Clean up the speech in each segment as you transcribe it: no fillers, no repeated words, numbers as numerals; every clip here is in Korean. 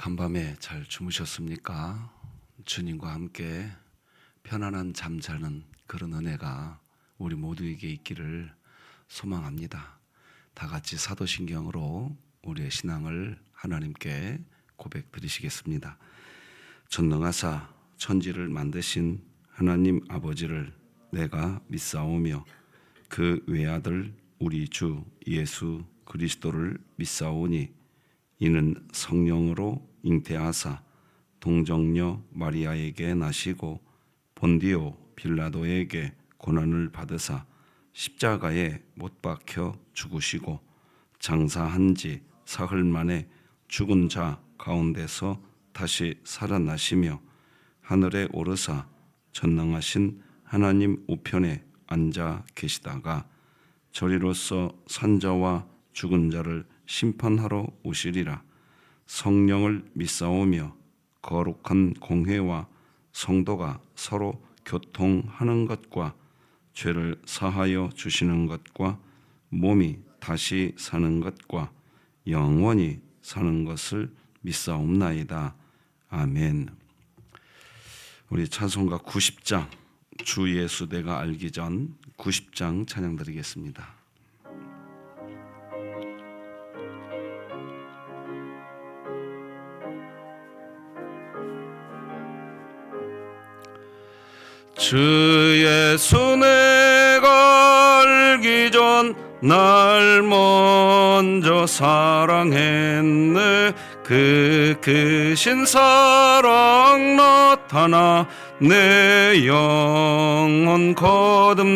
간밤에 잘 주무셨습니까? 주님과 함께 편안한 잠 자는 그런 은혜가 우리 모두에게 있기를 소망합니다. 다 같이 사도신경으로 우리의 신앙을 하나님께 고백드리시겠습니다. 전능하사 천지를 만드신 하나님 아버지를 내가 믿사오며 그 외아들 우리 주 예수 그리스도를 믿사오니 이는 성령으로 잉태하사 동정녀 마리아에게 나시고 본디오 빌라도에게 고난을 받으사 십자가에 못 박혀 죽으시고 장사한 지 사흘 만에 죽은 자 가운데서 다시 살아나시며 하늘에 오르사 전능하신 하나님 우편에 앉아 계시다가 저리로서 산자와 죽은 자를 심판하러 오시리라. 성령을 믿사오며 거룩한 공회와 성도가 서로 교통하는 것과 죄를 사하여 주시는 것과 몸이 다시 사는 것과 영원히 사는 것을 믿사옵나이다. 아멘. 우리 찬송가 90장 주 예수 내가 알기 전 90장 찬양 드리겠습니다. 주 예수 내가 알기 전 날 먼저 사랑했네. 그 크신 사랑 나타나 내 영혼 거듭났네.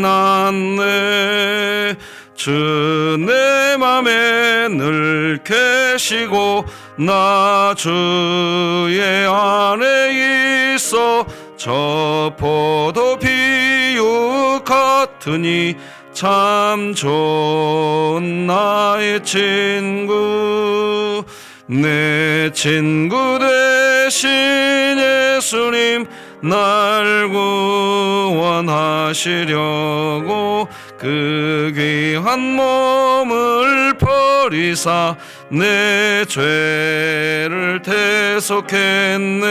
주 내 맘에 늘 계시고 나 주의 안에 있어 저 포도 비유 같으니 참 좋은 나의 친구. 내 친구 되신 예수님 날 구원하시려고 그 귀한 몸을 버리사 내 죄를 대속했네.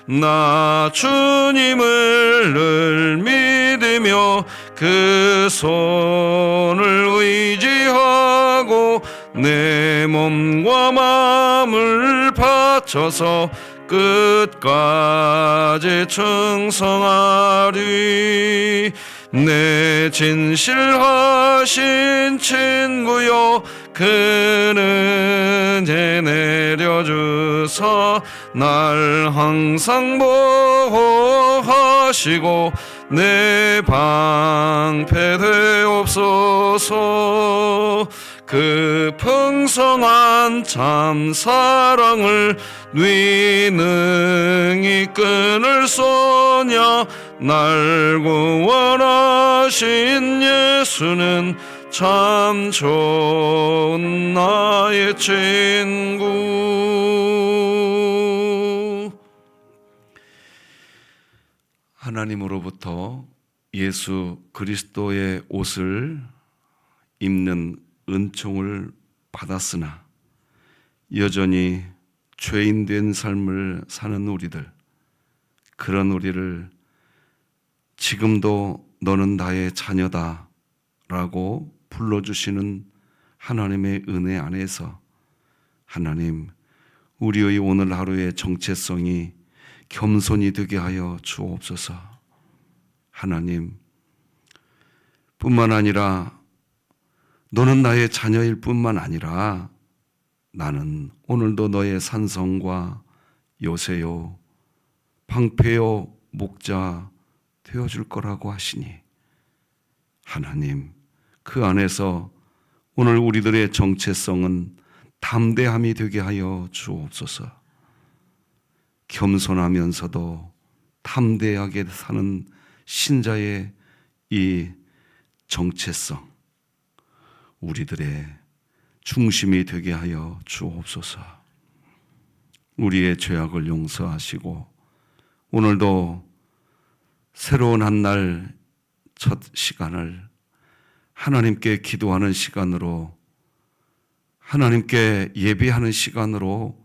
나 주님을 늘 믿으며 그 손을 의지하고 내 몸과 마음을 바쳐서 끝까지 충성하리. 내 진실하신 친구여 그는 제 내려주사 날 항상 보호하시고 내 방패 되옵소서. 그 풍성한 참 사랑을 네 능히 끊을 소냐. 날 구원하신 예수는 참 좋은 나의 친구. 하나님으로부터 예수 그리스도의 옷을 입는 은총을 받았으나 여전히 죄인된 삶을 사는 우리들, 그런 우리를 지금도 너는 나의 자녀다 라고 불러주시는 하나님의 은혜 안에서 하나님, 우리의 오늘 하루의 정체성이 겸손이 되게 하여 주옵소서. 하나님, 뿐만 아니라 너는 나의 자녀일 뿐만 아니라 나는 오늘도 너의 산성과 요새요 방패요 목자 되어줄 거라고 하시니 하나님, 그 안에서 오늘 우리들의 정체성은 담대함이 되게 하여 주옵소서. 겸손하면서도 담대하게 사는 신자의 이 정체성, 우리들의 중심이 되게 하여 주옵소서. 우리의 죄악을 용서하시고 오늘도 새로운 한 날 첫 시간을 하나님께 기도하는 시간으로, 하나님께 예배하는 시간으로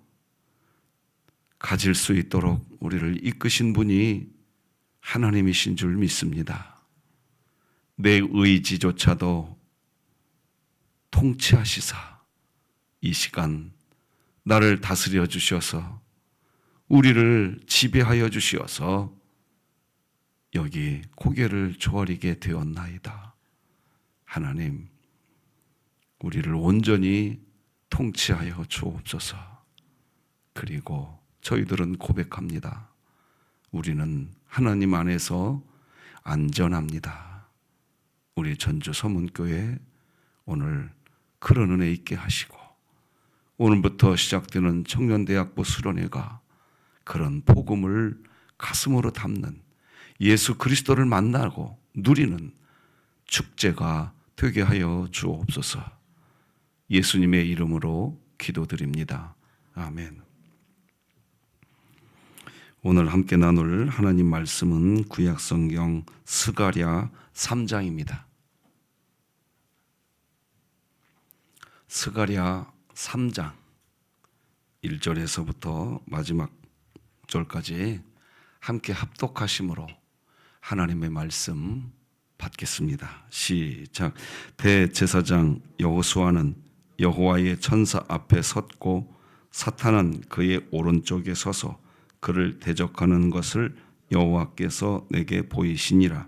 가질 수 있도록 우리를 이끄신 분이 하나님이신 줄 믿습니다. 내 의지조차도 통치하시사 이 시간 나를 다스려 주셔서 우리를 지배하여 주시어서 여기 고개를 조아리게 되었나이다. 하나님, 우리를 온전히 통치하여 주옵소서. 그리고 저희들은 고백합니다. 우리는 하나님 안에서 안전합니다. 우리 전주 서문교회 오늘 그런 은혜 있게 하시고 오늘부터 시작되는 청년대학부 수련회가 그런 복음을 가슴으로 담는 예수 그리스도를 만나고 누리는 축제가 되게 하여 주옵소서. 예수님의 이름으로 기도드립니다. 아멘. 오늘 함께 나눌 하나님 말씀은 구약성경 스가랴 3장입니다. 스가랴 3장 1절에서부터 마지막 절까지 함께 합독하심으로 하나님의 말씀 받겠습니다. 시작. 대제사장 여호수아는 여호와의 천사 앞에 섰고 사탄은 그의 오른쪽에 서서 그를 대적하는 것을 여호와께서 내게 보이시니라.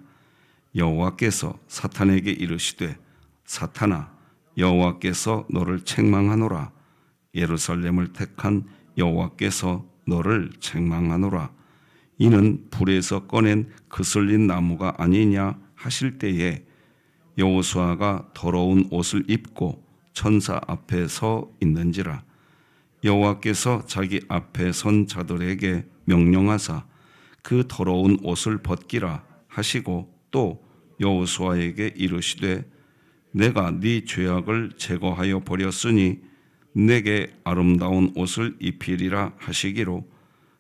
여호와께서 사탄에게 이르시되 사탄아, 여호와께서 너를 책망하노라. 예루살렘을 택한 여호와께서 너를 책망하노라. 이는 불에서 꺼낸 그슬린 나무가 아니냐 하실 때에 여호수아가 더러운 옷을 입고 천사 앞에 서 있는지라. 여호와께서 자기 앞에 선 자들에게 명령하사 그 더러운 옷을 벗기라 하시고 또 여호수아에게 이르시되 내가 네 죄악을 제거하여 버렸으니 내게 아름다운 옷을 입히리라 하시기로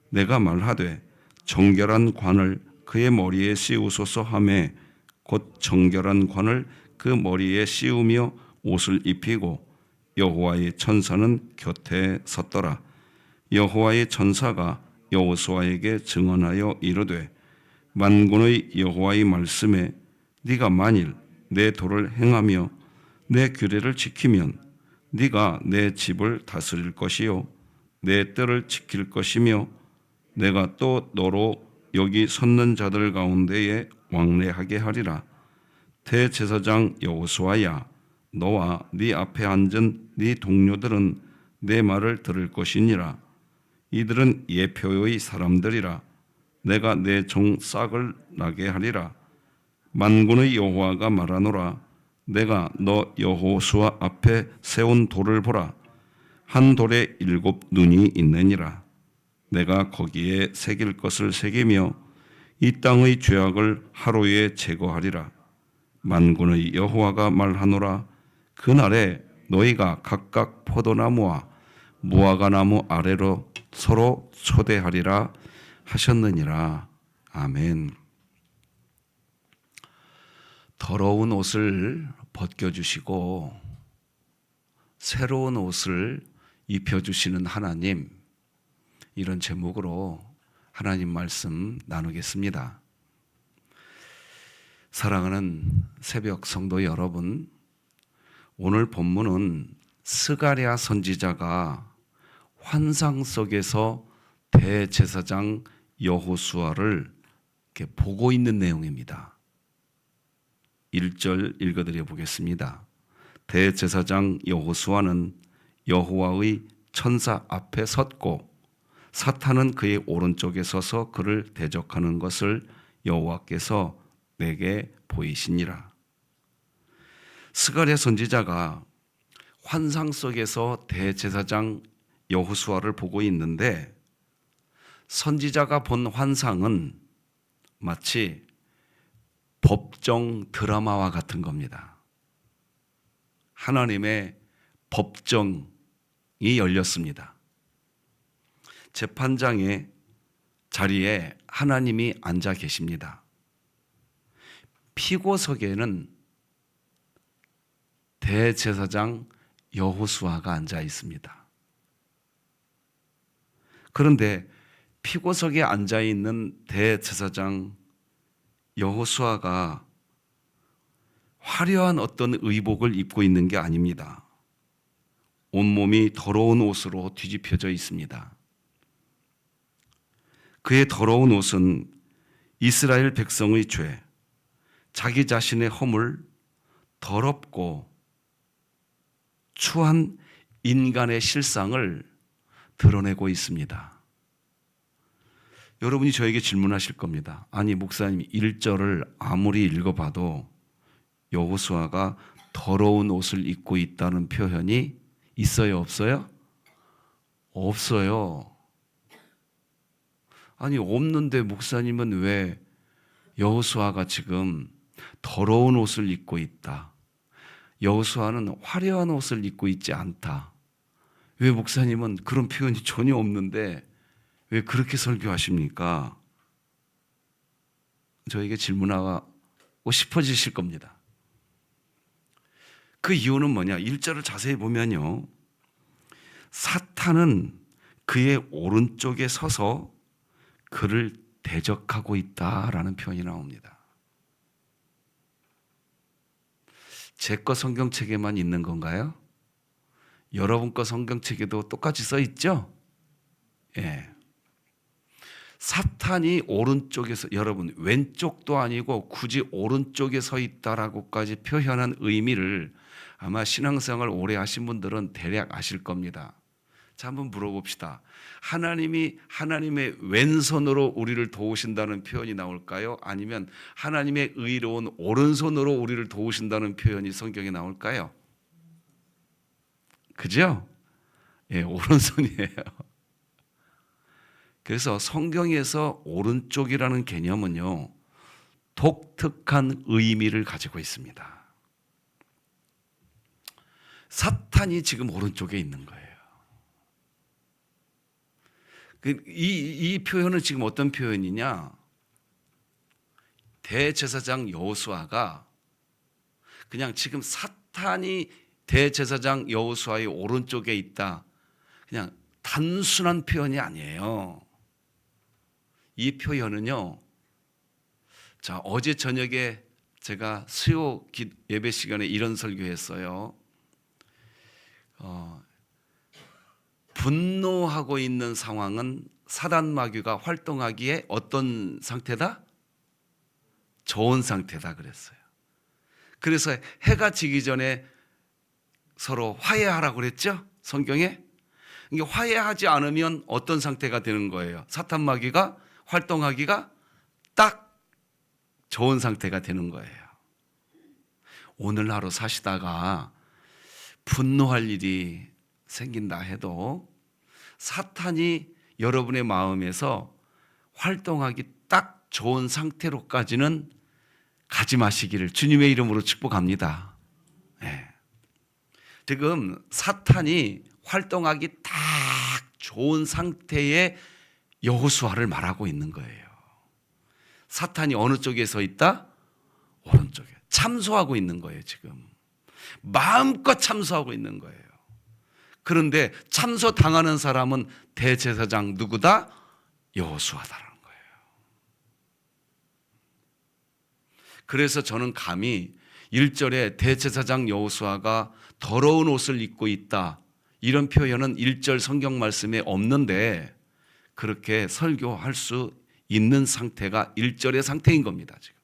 내가 말하되 정결한 관을 그의 머리에 씌우소서 하매 곧 정결한 관을 그 머리에 씌우며 옷을 입히고 여호와의 천사는 곁에 섰더라. 여호와의 천사가 여호수아에게 증언하여 이르되 만군의 여호와의 말씀에 네가 만일 내 도를 행하며 내 규례를 지키면 네가 내 집을 다스릴 것이요 내 뜰을 지킬 것이며 내가 또 너로 여기 섰는 자들 가운데에 왕래하게 하리라. 대제사장 여호수아야, 너와 네 앞에 앉은 네 동료들은 내 말을 들을 것이니라. 이들은 예표의 사람들이라. 내가 내 종 싹을 나게 하리라. 만군의 여호와가 말하노라. 내가 너 여호수아 앞에 세운 돌을 보라. 한 돌에 7 눈이 있느니라. 내가 거기에 새길 것을 새기며 이 땅의 죄악을 하루에 제거하리라. 만군의 여호와가 말하노라. 그날에 너희가 각각 포도나무와 무화과나무 아래로 서로 초대하리라 하셨느니라. 아멘. 더러운 옷을 벗겨주시고 새로운 옷을 입혀주시는 하나님, 이런 제목으로 하나님 말씀 나누겠습니다. 사랑하는 새벽 성도 여러분, 오늘 본문은 스가랴 선지자가 환상 속에서 대제사장 여호수아를 이렇게 보고 있는 내용입니다. 1절 읽어드려 보겠습니다. 대제사장 여호수아는 여호와의 천사 앞에 섰고 사탄은 그의 오른쪽에 서서 그를 대적하는 것을 여호와께서 내게 보이시니라. 스가랴 선지자가 환상 속에서 대제사장 여호수아를 보고 있는데 선지자가 본 환상은 마치 법정 드라마와 같은 겁니다. 하나님의 법정이 열렸습니다. 재판장의 자리에 하나님이 앉아 계십니다. 피고석에는 대제사장 여호수아가 앉아 있습니다. 그런데 피고석에 앉아 있는 대제사장 여호수아가 화려한 어떤 의복을 입고 있는 게 아닙니다. 온몸이 더러운 옷으로 뒤집혀져 있습니다. 그의 더러운 옷은 이스라엘 백성의 죄, 자기 자신의 허물, 더럽고 추한 인간의 실상을 드러내고 있습니다. 여러분이 저에게 질문하실 겁니다. 아니 목사님 1절을 아무리 읽어봐도 여호수아가 더러운 옷을 입고 있다는 표현이 있어요, 없어요? 없어요. 아니 없는데 목사님은 왜 여호수아가 지금 더러운 옷을 입고 있다, 여호수아는 화려한 옷을 입고 있지 않다, 왜 목사님은 그런 표현이 전혀 없는데 왜 그렇게 설교하십니까? 저에게 질문하고 싶어지실 겁니다. 그 이유는 뭐냐? 1절을 자세히 보면요, 사탄은 그의 오른쪽에 서서 그를 대적하고 있다라는 표현이 나옵니다. 제 거 성경책에만 있는 건가요? 여러분 거 성경책에도 똑같이 써 있죠? 예. 사탄이 오른쪽에서, 여러분 왼쪽도 아니고 굳이 오른쪽에 서 있다라고까지 표현한 의미를 아마 신앙생활 오래 하신 분들은 대략 아실 겁니다. 자, 한번 물어봅시다. 하나님이 하나님의 왼손으로 우리를 도우신다는 표현이 나올까요? 아니면 하나님의 의로운 오른손으로 우리를 도우신다는 표현이 성경에 나올까요? 그죠? 예, 오른손이에요. 그래서 성경에서 오른쪽이라는 개념은요, 독특한 의미를 가지고 있습니다. 사탄이 지금 오른쪽에 있는 거예요. 이 표현은 지금 어떤 표현이냐? 대제사장 여호수아가 그냥 지금 사탄이 대제사장 여호수아의 오른쪽에 있다, 그냥 단순한 표현이 아니에요. 이 표현은요, 자, 어제 저녁에 제가 수요 예배 시간에 이런 설교했어요. 분노하고 있는 상황은 사단 마귀가 활동하기에 어떤 상태다? 좋은 상태다 그랬어요. 그래서 해가 지기 전에 서로 화해하라고 그랬죠? 성경에. 이게 화해하지 않으면 어떤 상태가 되는 거예요? 사탄 마귀가 활동하기가 딱 좋은 상태가 되는 거예요. 오늘 하루 사시다가 분노할 일이 생긴다 해도 사탄이 여러분의 마음에서 활동하기 딱 좋은 상태로까지는 가지 마시기를 주님의 이름으로 축복합니다. 네. 지금 사탄이 활동하기 딱 좋은 상태의 여호수아를 말하고 있는 거예요. 사탄이 어느 쪽에 서 있다? 오른쪽에. 참소하고 있는 거예요, 지금. 마음껏 참소하고 있는 거예요. 그런데 참소 당하는 사람은 대제사장 누구다? 여호수아다라는 거예요. 그래서 저는 감히 1절에 대제사장 여호수아가 더러운 옷을 입고 있다, 이런 표현은 1절 성경 말씀에 없는데 그렇게 설교할 수 있는 상태가 1절의 상태인 겁니다. 지금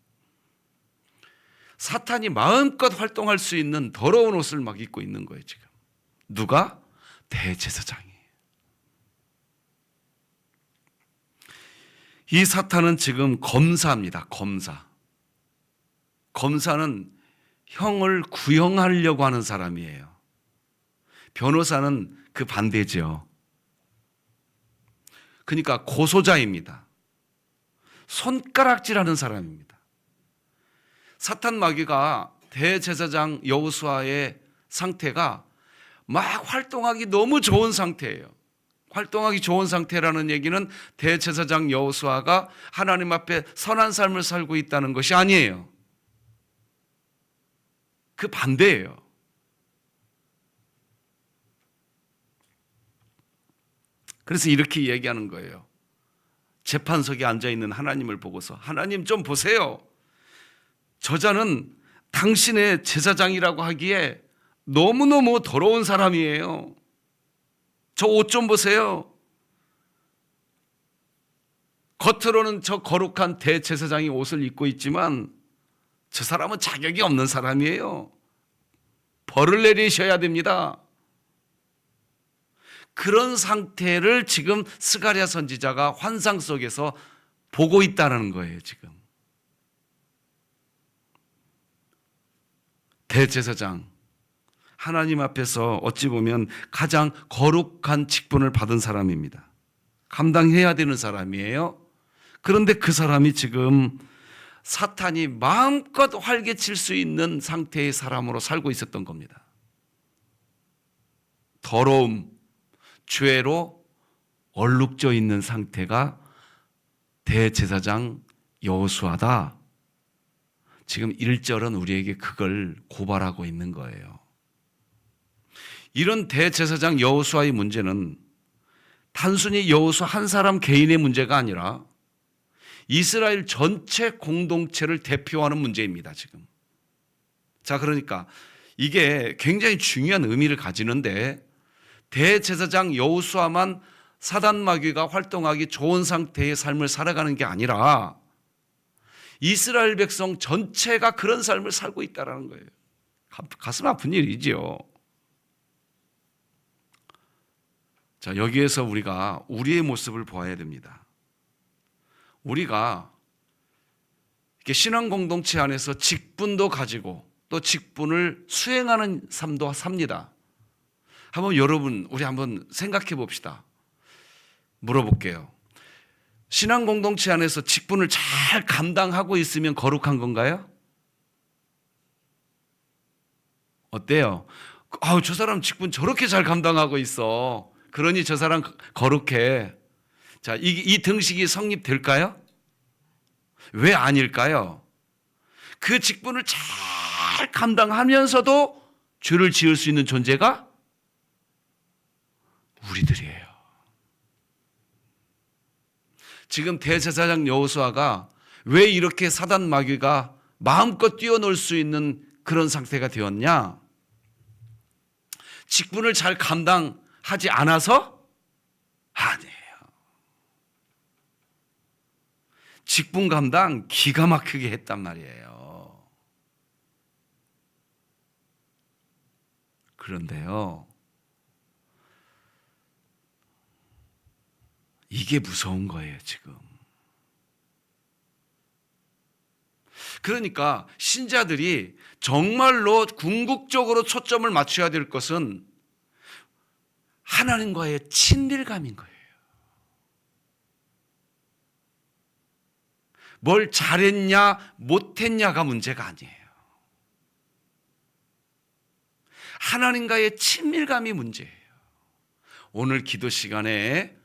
사탄이 마음껏 활동할 수 있는 더러운 옷을 막 입고 있는 거예요. 지금 누가? 대제사장이. 이 사탄은 지금 검사입니다. 검사는 형을 구형하려고 하는 사람이에요. 변호사는 그 반대죠. 그러니까 고소자입니다. 손가락질하는 사람입니다. 사탄 마귀가 대제사장 여호수아의 상태가 막 활동하기 너무 좋은 상태예요. 활동하기 좋은 상태라는 얘기는 대제사장 여호수아가 하나님 앞에 선한 삶을 살고 있다는 것이 아니에요. 그 반대예요. 그래서 이렇게 얘기하는 거예요. 재판석에 앉아 있는 하나님을 보고서 하나님 좀 보세요. 저자는 당신의 제사장이라고 하기에 너무너무 더러운 사람이에요. 저 옷 좀 보세요. 겉으로는 저 거룩한 대제사장이 옷을 입고 있지만 저 사람은 자격이 없는 사람이에요. 벌을 내리셔야 됩니다. 그런 상태를 지금 스가랴 선지자가 환상 속에서 보고 있다는 거예요. 지금 대제사장, 하나님 앞에서 어찌 보면 가장 거룩한 직분을 받은 사람입니다. 감당해야 되는 사람이에요. 그런데 그 사람이 지금 사탄이 마음껏 활개칠 수 있는 상태의 사람으로 살고 있었던 겁니다. 더러움, 죄로 얼룩져 있는 상태가 대제사장 여호수아다. 지금 1절은 우리에게 그걸 고발하고 있는 거예요. 이런 대제사장 여호수아의 문제는 단순히 여호수아 한 사람 개인의 문제가 아니라 이스라엘 전체 공동체를 대표하는 문제입니다. 지금. 자, 그러니까 이게 굉장히 중요한 의미를 가지는데 대제사장 여호수아만 사단 마귀가 활동하기 좋은 상태의 삶을 살아가는 게 아니라 이스라엘 백성 전체가 그런 삶을 살고 있다는 거예요. 가슴 아픈 일이지요. 자, 여기에서 우리가 우리의 모습을 보아야 됩니다. 우리가 이렇게 신앙 공동체 안에서 직분도 가지고 또 직분을 수행하는 삶도 삽니다. 한번 여러분, 우리 한번 생각해 봅시다. 물어볼게요. 신앙 공동체 안에서 직분을 잘 감당하고 있으면 거룩한 건가요? 어때요? 저 사람 직분 저렇게 잘 감당하고 있어. 그러니 저 사람 거룩해. 자, 이 등식이 성립될까요? 왜 아닐까요? 그 직분을 잘 감당하면서도 죄를 지을 수 있는 존재가 우리들이에요. 지금 대제사장 여호수아가 왜 이렇게 사단 마귀가 마음껏 뛰어놀 수 있는 그런 상태가 되었냐? 직분을 잘 감당하지 않아서? 아니에요. 직분 감당 기가 막히게 했단 말이에요. 그런데요, 이게 무서운 거예요, 지금. 그러니까 신자들이 정말로 궁극적으로 초점을 맞춰야 될 것은 하나님과의 친밀감인 거예요. 뭘 잘했냐 못했냐가 문제가 아니에요. 하나님과의 친밀감이 문제예요. 오늘 기도 시간에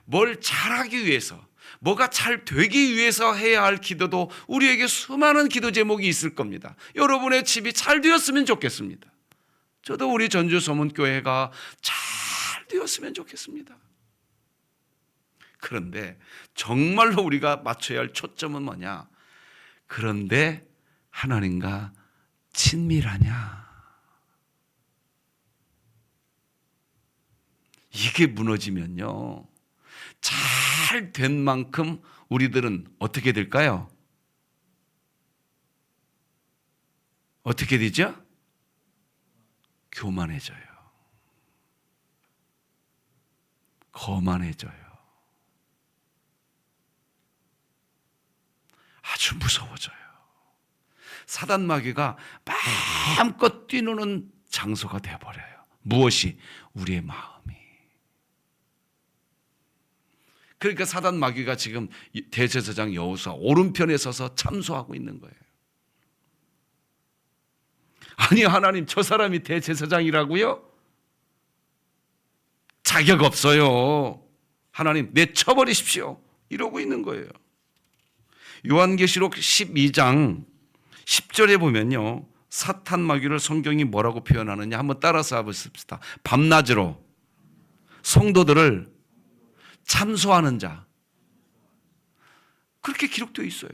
뭘 잘하기 위해서, 뭐가 잘 되기 위해서 해야 할 기도도 우리에게 수많은 기도 제목이 있을 겁니다. 여러분의 집이 잘 되었으면 좋겠습니다. 저도 우리 전주 소문교회가 잘 되었으면 좋겠습니다. 그런데 정말로 우리가 맞춰야 할 초점은 뭐냐? 그런데 하나님과 친밀하냐? 이게 무너지면요, 잘 된 만큼 우리들은 어떻게 될까요? 어떻게 되죠? 교만해져요. 거만해져요. 아주 무서워져요. 사단 마귀가 마음껏 뛰노는 장소가 되어버려요. 무엇이? 우리의 마음이. 그러니까 사단 마귀가 지금 대제사장 여호수아 오른편에 서서 참소하고 있는 거예요. 아니, 하나님, 저 사람이 대제사장이라고요? 자격 없어요. 하나님, 내쳐버리십시오. 이러고 있는 거예요. 요한계시록 12장 10절에 보면요, 사탄 마귀를 성경이 뭐라고 표현하느냐 한번 따라서 해보십시다. 밤낮으로 성도들을 참소하는 자. 그렇게 기록되어 있어요.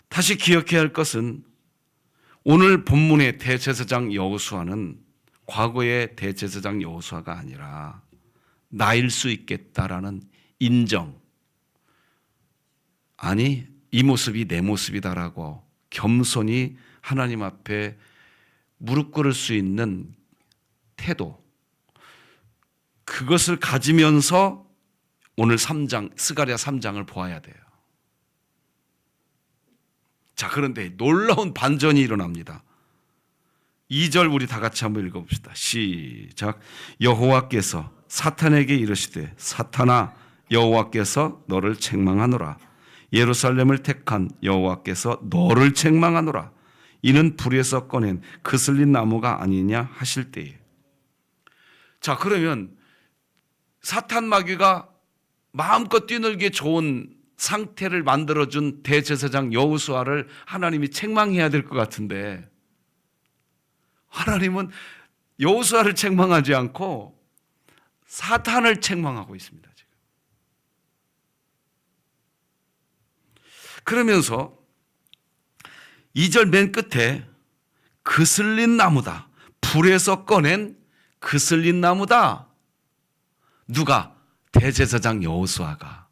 다시 기억해야 할 것은 오늘 본문의 대제사장 여호수아는 과거의 대제사장 여호수아가 아니라 나일 수 있겠다라는 인정, 아니 이 모습이 내 모습이다라고 겸손히 하나님 앞에 무릎 꿇을 수 있는 태도, 그것을 가지면서 오늘 3장 스가랴 3장을 보아야 돼요. 자, 그런데 놀라운 반전이 일어납니다. 2절 우리 다 같이 한번 읽어봅시다. 시작. 여호와께서 사탄에게 이르시되 사탄아, 여호와께서 너를 책망하노라. 예루살렘을 택한 여호와께서 너를 책망하노라. 이는 불에서 꺼낸 그슬린 나무가 아니냐 하실 때에. 자, 그러면 사탄 마귀가 마음껏 뛰놀기에 좋은 상태를 만들어준 대제사장 여호수아를 하나님이 책망해야 될 것 같은데, 하나님은 여호수아를 책망하지 않고 사탄을 책망하고 있습니다, 지금. 그러면서 2절 맨 끝에 그슬린 나무다, 불에서 꺼낸 그슬린 나무다. 누가? 대제사장 여호수아가.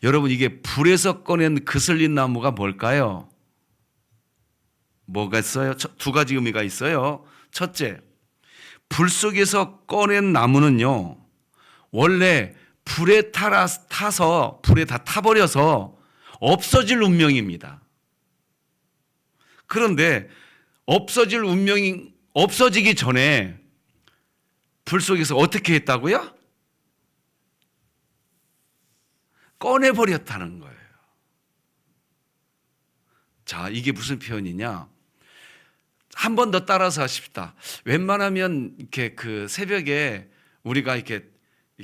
여러분, 이게 불에서 꺼낸 그슬린 나무가 뭘까요? 뭐가 있어요? 두 가지 의미가 있어요. 첫째, 불 속에서 꺼낸 나무는요, 원래 불에 타서 불에 다 타버려서 없어질 운명입니다. 그런데 없어질 운명이 없어지기 전에 불 속에서 어떻게 했다고요? 꺼내버렸다는 거예요. 자, 이게 무슨 표현이냐? 한 번 더 따라서 하십시다. 웬만하면 이렇게 그 새벽에 우리가 이렇게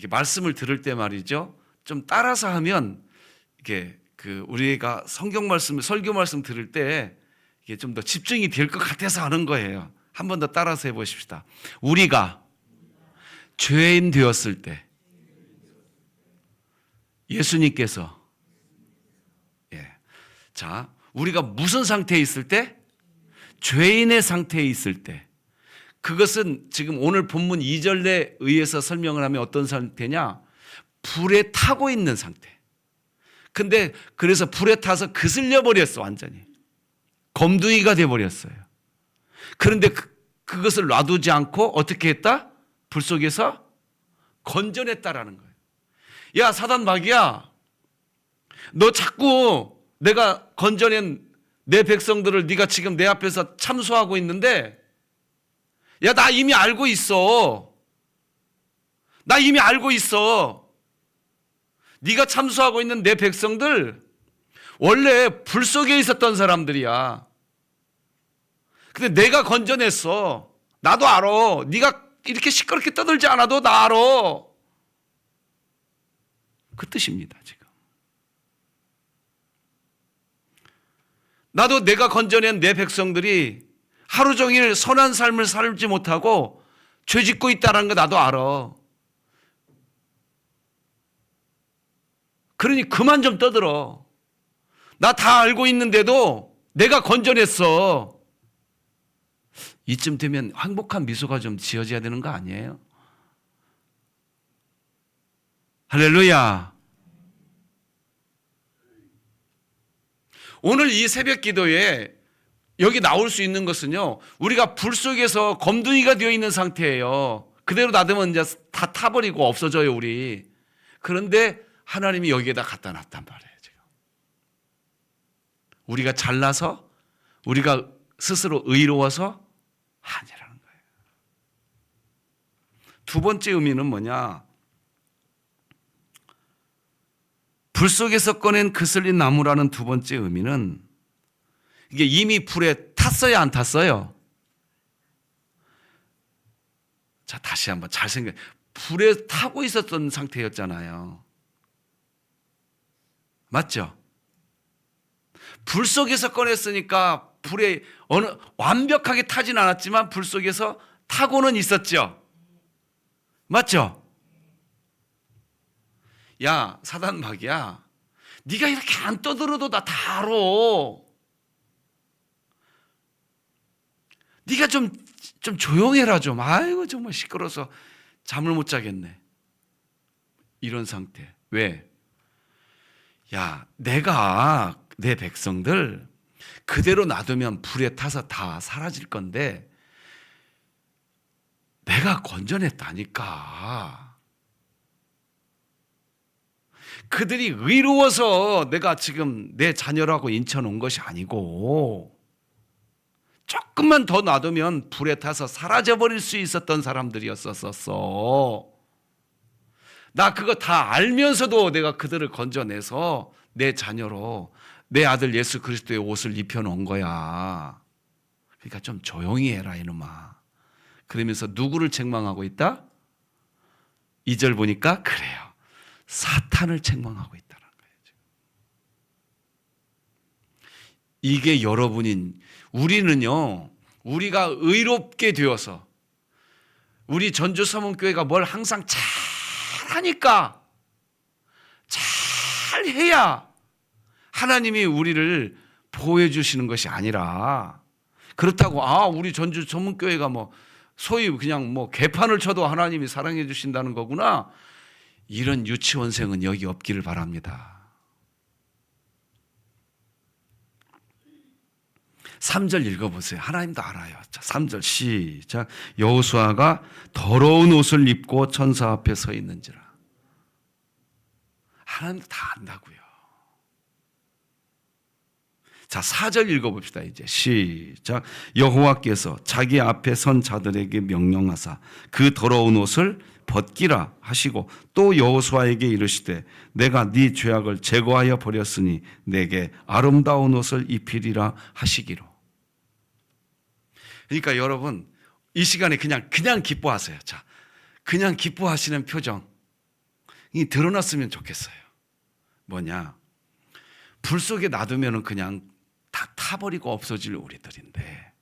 말씀을 들을 때 말이죠, 좀 따라서 하면 이게 그 우리가 성경 말씀, 설교 말씀 들을 때 이게 좀 더 집중이 될 것 같아서 하는 거예요. 한 번 더 따라서 해보십시다. 우리가 죄인 되었을 때 예수님께서, 자, 우리가 무슨 상태에 있을 때? 죄인의 상태에 있을 때. 그것은 지금 오늘 본문 2절에 의해서 설명을 하면 어떤 상태냐? 불에 타고 있는 상태. 근데 그래서 불에 타서 그슬려 버렸어, 완전히. 검둥이가 돼 버렸어요. 그런데 그것을 놔두지 않고 어떻게 했다? 불 속에서 건져냈다라는 거예요. 야, 사단 마귀야, 너 자꾸 내가 건져낸 내 백성들을 네가 지금 내 앞에서 참소하고 있는데, 야, 나 이미 알고 있어. 나 이미 알고 있어. 네가 참소하고 있는 내 백성들 원래 불 속에 있었던 사람들이야. 근데 내가 건져냈어. 나도 알아. 네가 이렇게 시끄럽게 떠들지 않아도 나 알아. 그 뜻입니다, 지금. 나도 내가 건져낸 내 백성들이 하루 종일 선한 삶을 살지 못하고 죄 짓고 있다는 거 나도 알아. 그러니 그만 좀 떠들어. 나 다 알고 있는데도 내가 건져냈어. 이쯤 되면 행복한 미소가 좀 지어져야 되는 거 아니에요? 할렐루야. 오늘 이 새벽 기도에 여기 나올 수 있는 것은요, 우리가 불 속에서 검둥이가 되어 있는 상태예요. 그대로 놔두면 이제 다 타버리고 없어져요, 우리. 그런데 하나님이 여기에다 갖다 놨단 말이에요, 지금. 우리가 잘나서, 우리가 스스로 의로워서 아니라는 거예요. 두 번째 의미는 뭐냐? 불 속에서 꺼낸 그슬린 나무라는 두 번째 의미는, 이게 이미 불에 탔어요, 안 탔어요? 자, 다시 한번 잘 생각해. 불에 타고 있었던 상태였잖아요. 맞죠? 불 속에서 꺼냈으니까 불에 완벽하게 타진 않았지만 불 속에서 타고는 있었죠. 맞죠? 야, 사단 마귀야, 네가 이렇게 안 떠들어도 나 다 알아. 네가 좀 조용해라 좀. 아이고 정말 시끄러워서 잠을 못 자겠네. 이런 상태. 왜? 야, 내가 내 백성들 그대로 놔두면 불에 타서 다 사라질 건데 내가 건져냈다니까. 그들이 의로워서 내가 지금 내 자녀라고 인쳐놓은 것이 아니고 조금만 더 놔두면 불에 타서 사라져버릴 수 있었던 사람들이었었어. 나 그거 다 알면서도 내가 그들을 건져내서 내 자녀로 내 아들 예수 그리스도의 옷을 입혀놓은 거야. 그러니까 좀 조용히 해라 이놈아. 그러면서 누구를 책망하고 있다? 2절 보니까 그래요. 사탄을 책망하고 있다는 거예요. 이게 여러분인 우리는요. 우리가 의롭게 되어서 우리 전주서문교회가 뭘 항상 잘하니까 잘해야 하나님이 우리를 보호해 주시는 것이 아니라 그렇다고 우리 전주서문교회가 뭐 소위 그냥 뭐 개판을 쳐도 하나님이 사랑해 주신다는 거구나. 이런 유치원생은 여기 없기를 바랍니다. 3절 읽어보세요. 하나님도 알아요. 자, 3절 시작. 여호수아가 더러운 옷을 입고 천사 앞에 서 있는지라. 하나님도 다 안다고요. 자, 4절 읽어봅시다. 이제 시작. 여호와께서 자기 앞에 선 자들에게 명령하사 그 더러운 옷을 벗기라 하시고 또 여호수아에게 이르시되 내가 네 죄악을 제거하여 버렸으니 내게 아름다운 옷을 입히리라 하시기로. 그러니까 여러분 이 시간에 그냥 기뻐하세요. 자, 그냥 기뻐하시는 표정이 드러났으면 좋겠어요. 뭐냐? 불 속에 놔두면 그냥 다 타버리고 없어질 우리들인데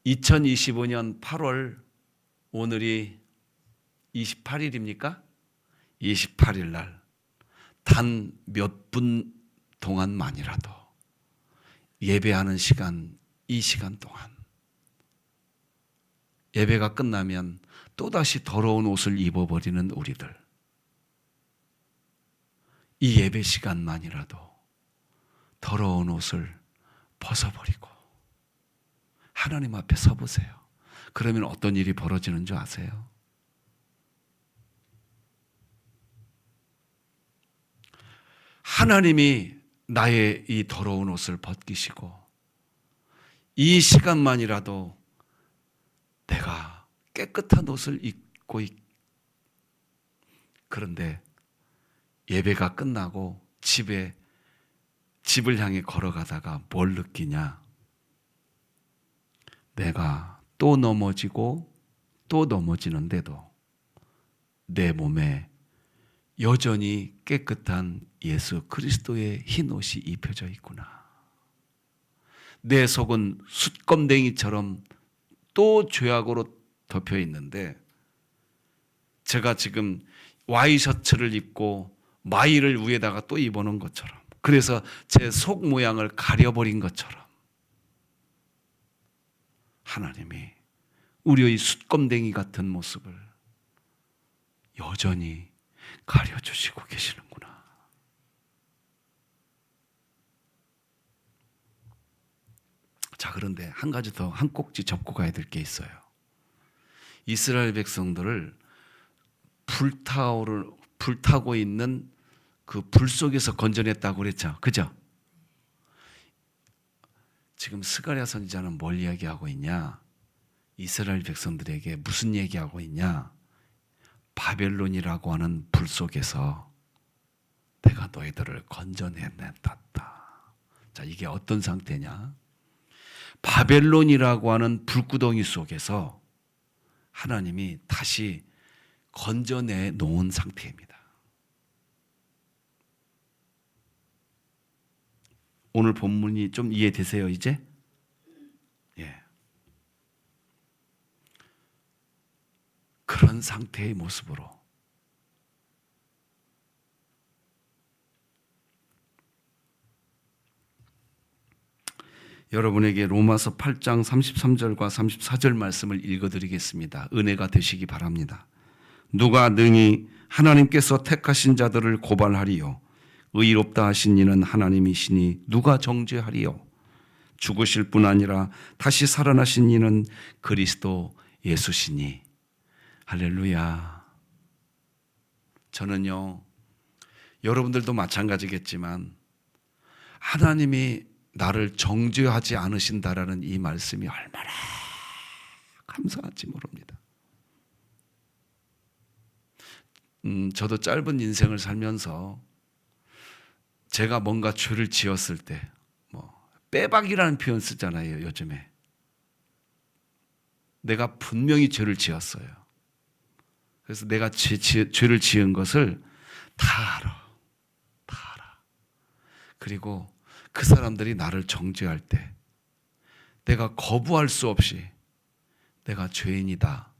2025년 8월 오늘이 28일입니까? 28일 날 단 몇 분 동안만이라도 예배하는 시간, 이 시간 동안 예배가 끝나면 또다시 더러운 옷을 입어버리는 우리들, 이 예배 시간만이라도 더러운 옷을 벗어버리고 하나님 앞에 서보세요. 그러면 어떤 일이 벌어지는 줄 아세요? 하나님이 나의 이 더러운 옷을 벗기시고 이 시간만이라도 내가 깨끗한 옷을 입고 그런데 예배가 끝나고 집을 향해 걸어가다가 뭘 느끼냐? 내가 또 넘어지고 또 넘어지는데도 내 몸에 여전히 깨끗한 예수 그리스도의 흰 옷이 입혀져 있구나. 내 속은 숯검댕이처럼 또 죄악으로 덮여 있는데 제가 지금 와이셔츠를 입고 마이를 위에다가 또 입어놓은 것처럼, 그래서 제 속 모양을 가려버린 것처럼 하나님이 우리의 숯검댕이 같은 모습을 여전히 가려주시고 계시는구나. 자, 그런데 한 가지 더, 한 꼭지 접고 가야 될 게 있어요. 이스라엘 백성들을 불타고 있는 그 불 속에서 건져냈다고 그랬죠. 그죠? 지금 스가랴 선지자는 뭘 이야기하고 있냐? 이스라엘 백성들에게 무슨 얘기하고 있냐? 바벨론이라고 하는 불 속에서 내가 너희들을 건져내냈다. 자, 이게 어떤 상태냐? 바벨론이라고 하는 불구덩이 속에서 하나님이 다시 건져내 놓은 상태입니다. 오늘 본문이 좀 이해되세요, 이제? 예. 그런 상태의 모습으로 여러분에게 로마서 8장 33절과 34절 말씀을 읽어드리겠습니다. 은혜가 되시기 바랍니다. 누가 능히 하나님께서 택하신 자들을 고발하리요? 의롭다 하신 이는 하나님이시니 누가 정죄하리요? 죽으실 뿐 아니라 다시 살아나신 이는 그리스도 예수시니. 할렐루야. 저는요, 여러분들도 마찬가지겠지만 하나님이 나를 정죄하지 않으신다라는 이 말씀이 얼마나 감사한지 모릅니다. 저도 짧은 인생을 살면서 제가 뭔가 죄를 지었을 때 빼박이라는 표현 쓰잖아요, 요즘에. 내가 분명히 죄를 지었어요. 그래서 내가 죄를 지은 것을 다 알아. 그리고 그 사람들이 나를 정죄할 때 내가 거부할 수 없이 내가 죄인이다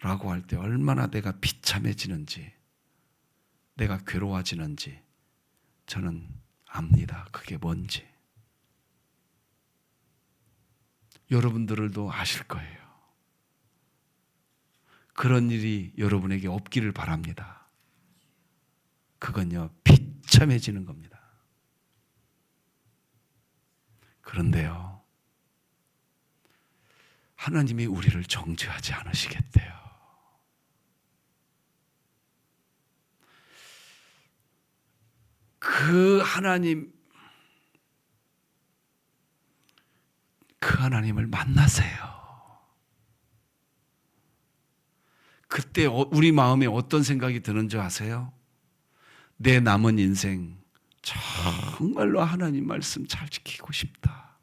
라고 할 때 얼마나 내가 비참해지는지, 내가 괴로워지는지 저는 압니다. 그게 뭔지. 여러분들도 아실 거예요. 그런 일이 여러분에게 없기를 바랍니다. 그건요, 비참해지는 겁니다. 그런데요, 하나님이 우리를 정죄하지 않으시겠대요. 그 하나님을 만나세요. 그때 우리 마음에 어떤 생각이 드는 줄 아세요? 내 남은 인생 정말로 하나님 말씀 잘 지키고 싶다.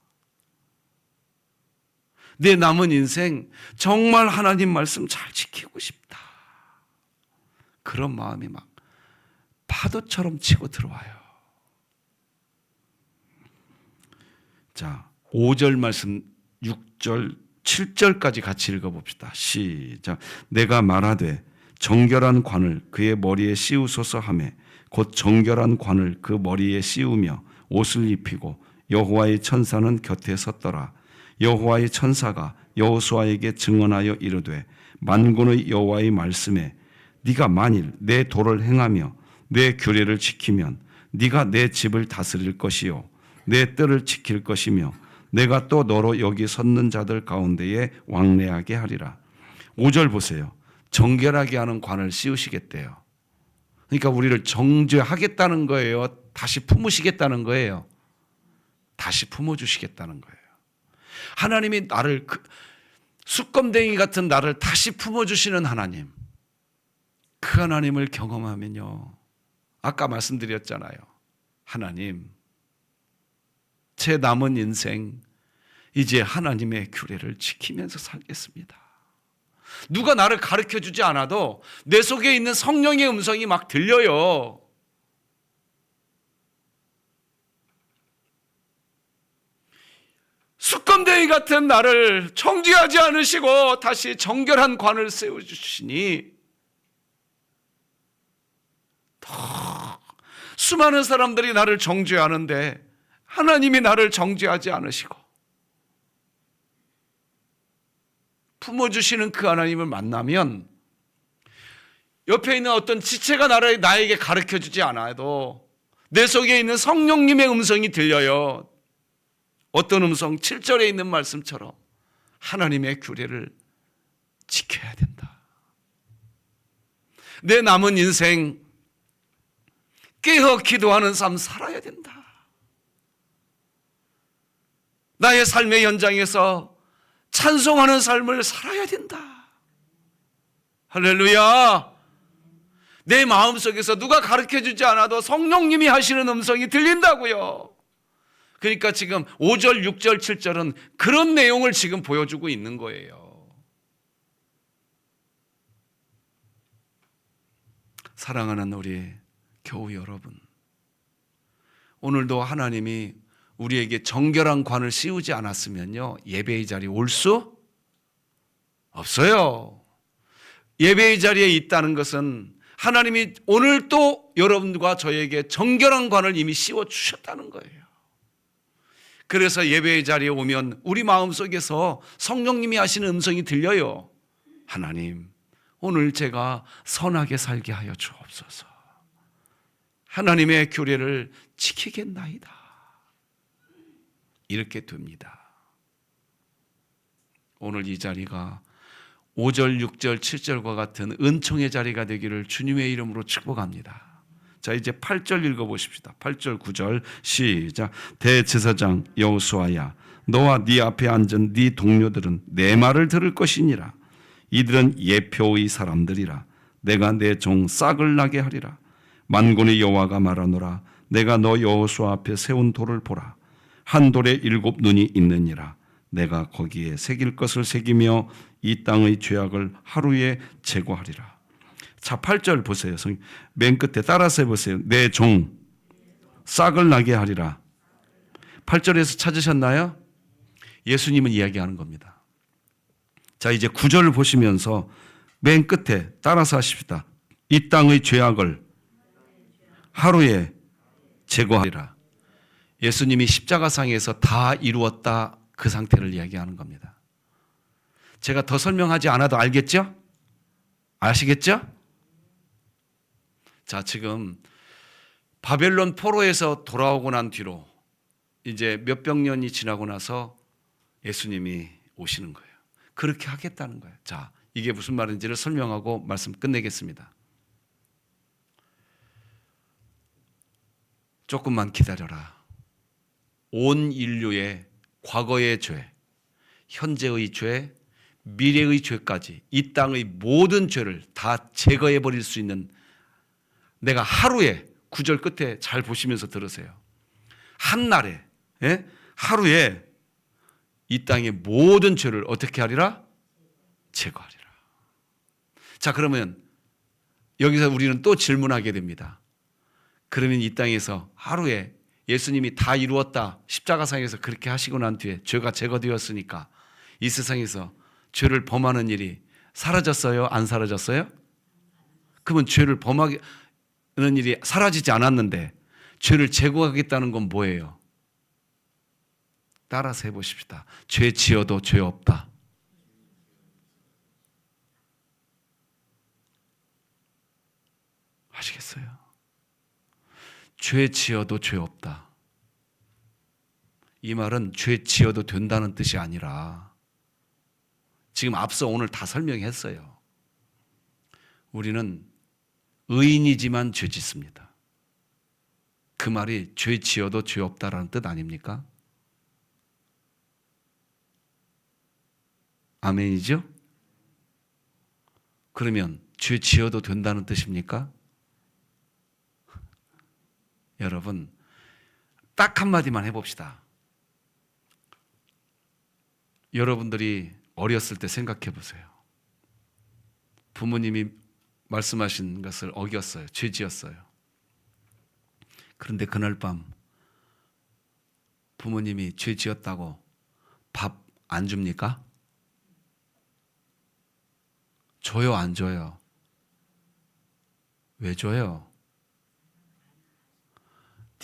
내 남은 인생 정말 하나님 말씀 잘 지키고 싶다. 그런 마음이 막 파도처럼 치고 들어와요. 자, 5절 말씀 6절 7절까지 같이 읽어봅시다. 시작. 내가 말하되 정결한 관을 그의 머리에 씌우소서 하매 곧 정결한 관을 그 머리에 씌우며 옷을 입히고 여호와의 천사는 곁에 섰더라. 여호와의 천사가 여호수아에게 증언하여 이르되 만군의 여호와의 말씀에 네가 만일 내 도를 행하며 내 규례를 지키면 네가 내 집을 다스릴 것이요 내 뜰을 지킬 것이며 내가 또 너로 여기 섰는 자들 가운데에 왕래하게 하리라. 5절 보세요. 정결하게 하는 관을 씌우시겠대요. 그러니까 우리를 정죄하겠다는 거예요? 다시 품으시겠다는 거예요? 다시 품어주시겠다는 거예요. 하나님이 나를, 수검댕이 같은 나를 다시 품어주시는 하나님, 그 하나님을 경험하면요, 아까 말씀드렸잖아요. 하나님, 제 남은 인생 이제 하나님의 규례를 지키면서 살겠습니다. 누가 나를 가르쳐주지 않아도 내 속에 있는 성령의 음성이 막 들려요. 숯검댕이 같은 나를 정죄하지 않으시고 다시 정결한 관을 세워주시니 더 수많은 사람들이 나를 정죄하는데 하나님이 나를 정죄하지 않으시고 품어주시는 그 하나님을 만나면 옆에 있는 어떤 지체가 나에게 가르쳐주지 않아도 내 속에 있는 성령님의 음성이 들려요. 어떤 음성? 7절에 있는 말씀처럼 하나님의 규례를 지켜야 된다. 내 남은 인생 깨어 기도하는 삶 살아야 된다. 나의 삶의 현장에서 찬송하는 삶을 살아야 된다. 할렐루야. 내 마음속에서 누가 가르쳐주지 않아도 성령님이 하시는 음성이 들린다고요. 그러니까 지금 5절, 6절, 7절은 그런 내용을 지금 보여주고 있는 거예요. 사랑하는 우리 교우 여러분, 오늘도 하나님이 우리에게 정결한 관을 씌우지 않았으면요, 예배의 자리에 올 수 없어요. 예배의 자리에 있다는 것은 하나님이 오늘 또 여러분과 저에게 정결한 관을 이미 씌워 주셨다는 거예요. 그래서 예배의 자리에 오면 우리 마음속에서 성령님이 하시는 음성이 들려요. 하나님, 오늘 제가 선하게 살게 하여 주옵소서. 하나님의 규례를 지키겠나이다. 이렇게 됩니다. 오늘 이 자리가 5절, 6절, 7절과 같은 은총의 자리가 되기를 주님의 이름으로 축복합니다. 자, 이제 8절 읽어보십시다. 8절, 9절 시작. 대제사장 여호수아야, 너와 네 앞에 앉은 네 동료들은 내 말을 들을 것이니라. 이들은 예표의 사람들이라. 내가 내 종 싹을 나게 하리라. 만군의 여호와가 말하노라. 내가 너 여호수아 앞에 세운 돌을 보라. 한 돌에 7 눈이 있느니라. 내가 거기에 새길 것을 새기며 이 땅의 죄악을 하루에 제거하리라. 자, 8절 보세요. 맨 끝에 따라서 해보세요. 내 종 싹을 나게 하리라. 8절에서 찾으셨나요? 예수님은 이야기하는 겁니다. 자, 이제 9절을 보시면서 맨 끝에 따라서 하십시다. 이 땅의 죄악을 하루에 제거하리라. 예수님이 십자가상에서 다 이루었다, 그 상태를 이야기하는 겁니다. 제가 더 설명하지 않아도 알겠죠? 아시겠죠? 자, 지금 바벨론 포로에서 돌아오고 난 뒤로 이제 몇백 년이 지나고 나서 예수님이 오시는 거예요. 그렇게 하겠다는 거예요. 자, 이게 무슨 말인지를 설명하고 말씀 끝내겠습니다. 조금만 기다려라. 온 인류의 과거의 죄, 현재의 죄, 미래의 죄까지 이 땅의 모든 죄를 다 제거해 버릴 수 있는, 내가 하루에, 9절 끝에 잘 보시면서 들으세요. 한날에, 하루에 이 땅의 모든 죄를 어떻게 하리라? 제거하리라. 자, 그러면 여기서 우리는 또 질문하게 됩니다. 그러면 이 땅에서 하루에 예수님이 다 이루었다, 십자가상에서 그렇게 하시고 난 뒤에 죄가 제거되었으니까 이 세상에서 죄를 범하는 일이 사라졌어요? 안 사라졌어요? 그러면 죄를 범하는 일이 사라지지 않았는데 죄를 제거하겠다는 건 뭐예요? 따라서 해보십시다. 죄 지어도 죄 없다. 아시겠어요? 죄 지어도 죄 없다. 이 말은 죄 지어도 된다는 뜻이 아니라, 지금 앞서 오늘 다 설명했어요. 우리는 의인이지만 죄 짓습니다. 그 말이 죄 지어도 죄 없다라는 뜻 아닙니까? 아멘이죠? 그러면 죄 지어도 된다는 뜻입니까? 여러분, 딱 한마디만 해봅시다. 여러분들이 어렸을 때 생각해 보세요. 부모님이 말씀하신 것을 어겼어요. 죄 지었어요. 그런데 그날 밤 부모님이 죄 지었다고 밥 안 줍니까? 줘요, 안 줘요? 왜 줘요?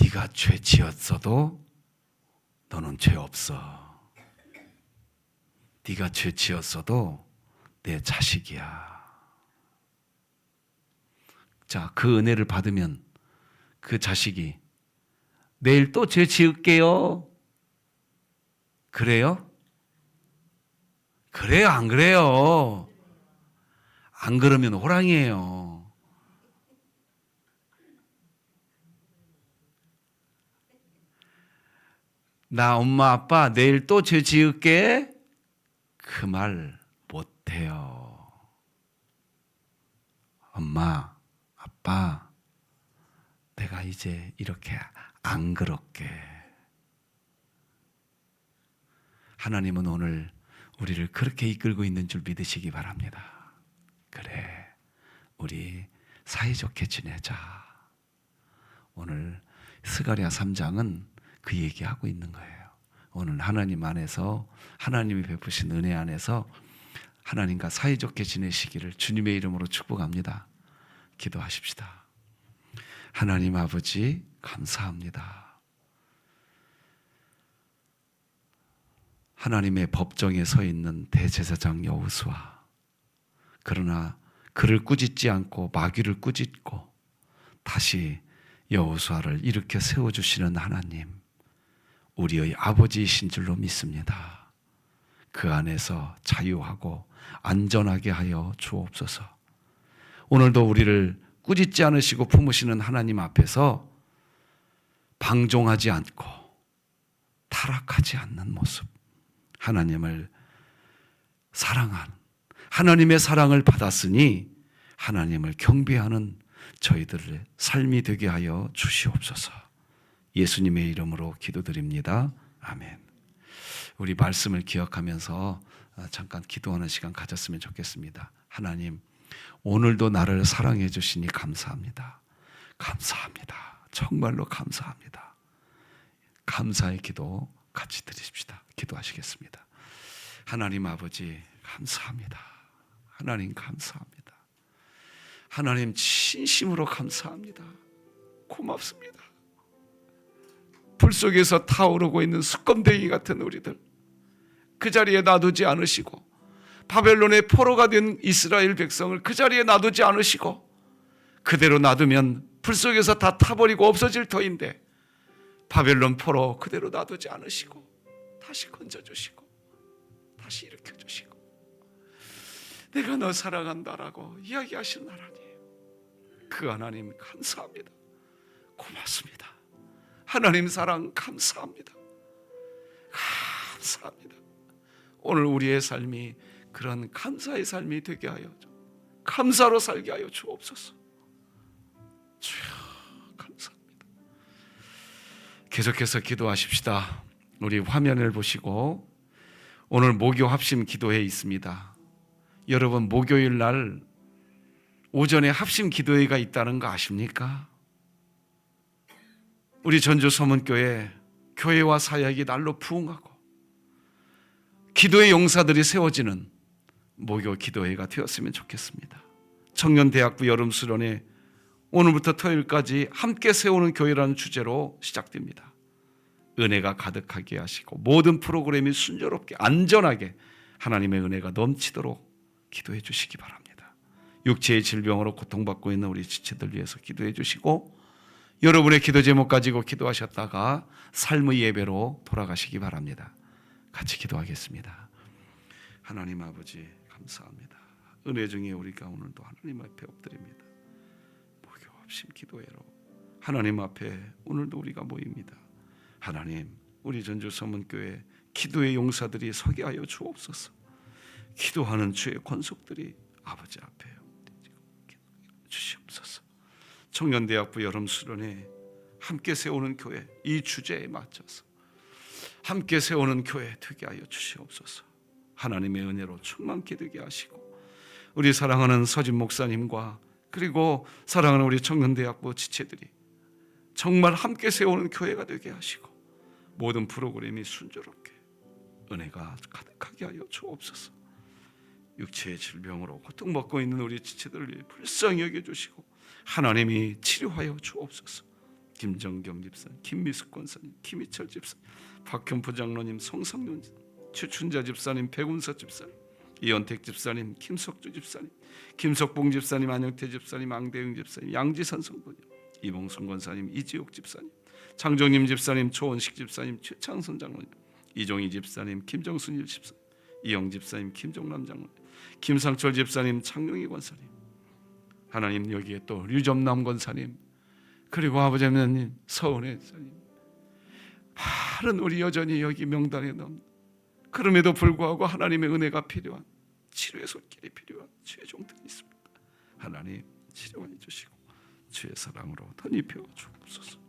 네가 죄 지었어도 너는 죄 없어. 네가 죄 지었어도 내 자식이야. 자, 그 은혜를 받으면 그 자식이 내일 또 죄 지을게요. 그래요? 그래요, 안 그래요? 안 그러면 호랑이에요. 나 엄마 아빠 내일 또 죄 지을게, 그 말 못해요. 엄마 아빠, 내가 이제 이렇게 안 그럴게. 하나님은 오늘 우리를 그렇게 이끌고 있는 줄 믿으시기 바랍니다. 그래, 우리 사이좋게 지내자. 오늘 스가랴 3장은 그 얘기하고 있는 거예요. 오늘 하나님 안에서, 하나님이 베푸신 은혜 안에서 하나님과 사이좋게 지내시기를 주님의 이름으로 축복합니다. 기도하십시다. 하나님 아버지, 감사합니다. 하나님의 법정에 서 있는 대제사장 여호수아, 그러나 그를 꾸짖지 않고 마귀를 꾸짖고 다시 여호수아를 일으켜 세워주시는 하나님, 우리의 아버지이신 줄로 믿습니다. 그 안에서 자유하고 안전하게 하여 주옵소서. 오늘도 우리를 꾸짖지 않으시고 품으시는 하나님 앞에서 방종하지 않고 타락하지 않는 모습, 하나님을 사랑하는, 하나님의 사랑을 받았으니 하나님을 경배하는 저희들의 삶이 되게 하여 주시옵소서. 예수님의 이름으로 기도드립니다. 아멘. 우리 말씀을 기억하면서 잠깐 기도하는 시간 가졌으면 좋겠습니다. 하나님, 오늘도 나를 사랑해 주시니 감사합니다. 감사합니다. 정말로 감사합니다. 감사의 기도 같이 드리십시다. 기도하시겠습니다. 하나님 아버지 감사합니다. 하나님 감사합니다. 하나님 진심으로 감사합니다. 고맙습니다. 불 속에서 타오르고 있는 수검댕이 같은 우리들, 그 자리에 놔두지 않으시고 바벨론의 포로가 된 이스라엘 백성을 그 자리에 놔두지 않으시고 그대로 놔두면 불 속에서 다 타버리고 없어질 터인데 바벨론 포로 그대로 놔두지 않으시고 다시 건져주시고 다시 일으켜주시고 내가 너 사랑한다라고 이야기하시는 하나님, 그 하나님 감사합니다. 고맙습니다. 하나님 사랑 감사합니다. 감사합니다. 오늘 우리의 삶이 그런 감사의 삶이 되게 하여 감사로 살게 하여 주옵소서. 주여 감사합니다. 계속해서 기도하십시다. 우리 화면을 보시고 오늘 목요 합심 기도회 있습니다. 여러분, 목요일 날 오전에 합심 기도회가 있다는 거 아십니까? 우리 전주 서문교회 교회와 사역이 날로 부흥하고 기도의 용사들이 세워지는 목요 기도회가 되었으면 좋겠습니다. 청년대학부 여름수련회 오늘부터 토요일까지 함께 세우는 교회라는 주제로 시작됩니다. 은혜가 가득하게 하시고 모든 프로그램이 순조롭게 안전하게 하나님의 은혜가 넘치도록 기도해 주시기 바랍니다. 육체의 질병으로 고통받고 있는 우리 지체들 위해서 기도해 주시고 여러분의 기도 제목 가지고 기도하셨다가 삶의 예배로 돌아가시기 바랍니다. 같이 기도하겠습니다. 하나님 아버지 감사합니다. 은혜 중에 우리가 오늘도 하나님 앞에 엎드립니다. 목요 합심 기도회로 하나님 앞에 오늘도 우리가 모입니다. 하나님, 우리 전주 서문교회 기도의 용사들이 서게 하여 주옵소서. 기도하는 주의 권속들이 아버지 앞에 주시옵소서. 청년대학부 여름수련회 함께 세우는 교회, 이 주제에 맞춰서 함께 세우는 교회 되게 하여 주시옵소서. 하나님의 은혜로 충만케 되게 하시고 우리 사랑하는 서진 목사님과 그리고 사랑하는 우리 청년대학부 지체들이 정말 함께 세우는 교회가 되게 하시고 모든 프로그램이 순조롭게 은혜가 가득하게 하여 주옵소서. 육체의 질병으로 고통받고 있는 우리 지체들을 위해 불쌍히 여겨주시고 하나님이 치료하여 주옵소서. 김정경 집사님, 김미숙 권사님, 김희철 집사님, 박현부 장로님, 성상윤 최춘자 집사님, 백운서 집사님, 이현택 집사님, 김석주 집사님, 김석봉 집사님, 안영태 집사님, 앙대영 집사님, 양지선 성도님, 이봉순 권사님, 이지옥 집사님, 장정님 집사님, 조원식 집사님, 최창선 장로님, 이종희 집사님, 김정순일 집사님, 이영 집사님, 김정남 장로님, 김상철 집사님, 창룡희 권사님, 하나님 여기에 또 류점남 권사님, 그리고 아버지 하나님 서은혜 권사님, 많은 우리 여전히 여기 명단에 넣는, 그럼에도 불구하고 하나님의 은혜가 필요한, 치료의 손길이 필요한 주의 종들이 있습니다. 하나님 치료해 주시고 주의 사랑으로 덧입혀 주옵소서.